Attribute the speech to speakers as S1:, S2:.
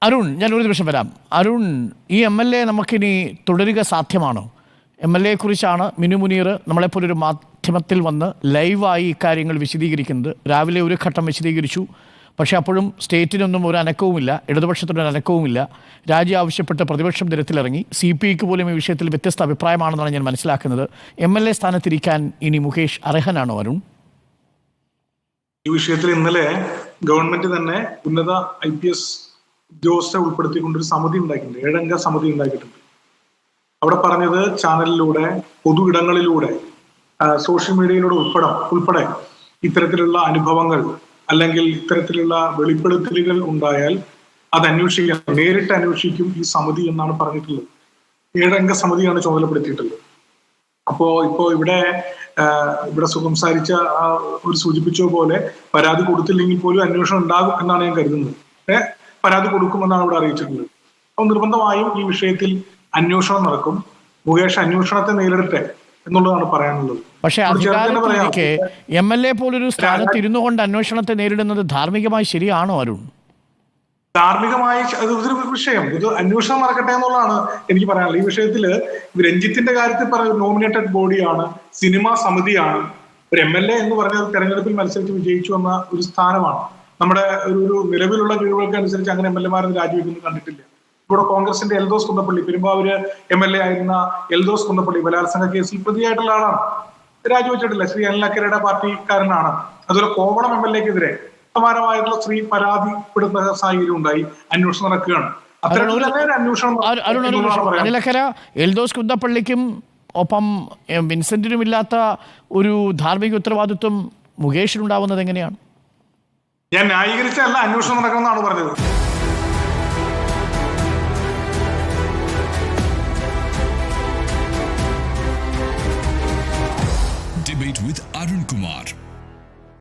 S1: അരുൺ, ഞാൻ ഒരു നിമിഷം വരാം. അരുൺ, ഈ MLA നമുക്കിനി തുടരുക സാധ്യമാണോ? MLA കുറിച്ചാണ് മിനു മുനീർ നമ്മളെപ്പോലൊരു മാധ്യമത്തിൽ വന്ന് ലൈവായി ഇക്കാര്യങ്ങൾ വിശദീകരിക്കുന്നത്. രാവിലെ ഒരു ഘട്ടം വിശദീകരിച്ചു, പക്ഷേ അപ്പോഴും സ്റ്റേറ്റിനൊന്നും ഒരു അനക്കവുമില്ല, ഇടതുപക്ഷത്തിനൊരു അനക്കവുമില്ല. രാജി ആവശ്യപ്പെട്ട് പ്രതിപക്ഷം നിരത്തിലിറങ്ങി. CPIക്ക് പോലും ഈ വിഷയത്തിൽ വ്യത്യസ്ത അഭിപ്രായമാണെന്നാണ് ഞാൻ മനസ്സിലാക്കുന്നത്. MLA സ്ഥാനത്തിരിക്കാൻ ഇനി മുകേഷ് അർഹനാണോ അരുൺ?
S2: ഈ വിഷയത്തിൽ ഇന്നലെ ഗവൺമെന്റ് തന്നെ ഉന്നത IPS ഉദ്യോഗസ്ഥരെ ഉൾപ്പെടുത്തിക്കൊണ്ടൊരു സമിതി ഉണ്ടാക്കിയിട്ടുണ്ട്, 7 അംഗ സമിതി ഉണ്ടാക്കിയിട്ടുണ്ട്. അവിടെ പറഞ്ഞത് ചാനലിലൂടെ, പൊതു ഇടങ്ങളിലൂടെ, സോഷ്യൽ മീഡിയയിലൂടെ ഉൾപ്പെടെ ഇത്തരത്തിലുള്ള അനുഭവങ്ങൾ അല്ലെങ്കിൽ ഇത്തരത്തിലുള്ള വെളിപ്പെടുത്തലുകൾ ഉണ്ടായാൽ അത് അന്വേഷിക്കാൻ, നേരിട്ട് അന്വേഷിക്കും ഈ സമിതി എന്നാണ് പറഞ്ഞിട്ടുള്ളത്. 7 അംഗ സമിതിയാണ് ചുമതലപ്പെടുത്തിയിട്ടുള്ളത്. ഇപ്പോ ഇവിടെ സംസാരിച്ച ഒരു സൂചിപ്പിച്ച പോലെ പരാതി കൊടുത്തില്ലെങ്കിൽ പോലും അന്വേഷണം ഉണ്ടാകും എന്നാണ് ഞാൻ കരുതുന്നത്. പരാതി കൊടുക്കുമെന്നാണ് ഇവിടെ അറിയിച്ചിട്ടുള്ളത്. അപ്പോൾ നിർബന്ധമായും ഈ വിഷയത്തിൽ അന്വേഷണം നടക്കും. മുകേഷ് അന്വേഷണത്തെ നേരിടട്ടെ എന്നുള്ളതാണ് പറയാനുള്ളത്.
S1: പക്ഷേ അധികാരത്തിലേക്ക് MLA പോലൊരു സ്ഥാനത്ത് ഇരുന്നു കൊണ്ട് അന്വേഷണത്തെ നേരിടുന്നത് ധാർമ്മികമായി ശരിയാണോ അരുൺ?
S2: ധാർമ്മികമായി ഇതൊരു വിഷയം, ഇത് അന്വേഷണം നടക്കട്ടെ എന്നുള്ളതാണ് എനിക്ക് പറയാനുള്ളത്. ഈ വിഷയത്തിൽ രഞ്ജിത്തിന്റെ കാര്യത്തിൽ പറയുന്നത് നോമിനേറ്റഡ് ബോഡിയാണ്, സിനിമാ സമിതിയാണ്. ഒരു MLA എന്ന് പറഞ്ഞാൽ തെരഞ്ഞെടുപ്പിൽ മത്സരിച്ച് വിജയിച്ചു വന്ന ഒരു സ്ഥാനമാണ്. നമ്മുടെ ഒരു നിലവിലുള്ള കഴിവുകൾക്ക് അനുസരിച്ച് അങ്ങനെ MLA-മാരൊന്നും രാജിവെക്കുന്നത് കണ്ടിട്ടില്ല. ഇവിടെ കോൺഗ്രസിന്റെ എൽദോസ് കുന്നപ്പള്ളി, പെരുമ്പാവൂര് MLA ആയിരുന്ന എൽദോസ് കുന്നപ്പള്ളി ബലാത്സംഗ കേസിൽ പ്രതിയായിട്ടുള്ള ആളാണ്, രാജിവെച്ചിട്ടില്ല. ശ്രീ അനിലക്കരയുടെ പാർട്ടിക്കാരനാണ്. അതുപോലെ കോവളം MLA-ക്കെതിരെ സമാനമായിട്ടുള്ള സ്ത്രീ പരാതിപ്പെടുന്ന സാഹചര്യം ഉണ്ടായി. അന്വേഷണം നടക്കുകയാണ്.
S1: അനിലക്കര എൽദോസ് കുന്നപ്പള്ളിക്കും ഒപ്പം വിൻസെന്റിനും ഇല്ലാത്ത ഒരു ധാർമ്മിക ഉത്തരവാദിത്വം മുകേഷിനുണ്ടാവുന്നത് എങ്ങനെയാണ്?
S2: ഞാൻ ന്യായീകരിച്ചല്ല, അന്വേഷണം നടക്കണമെന്നാണ് പറഞ്ഞത്.
S3: Debate with Arun Kumar.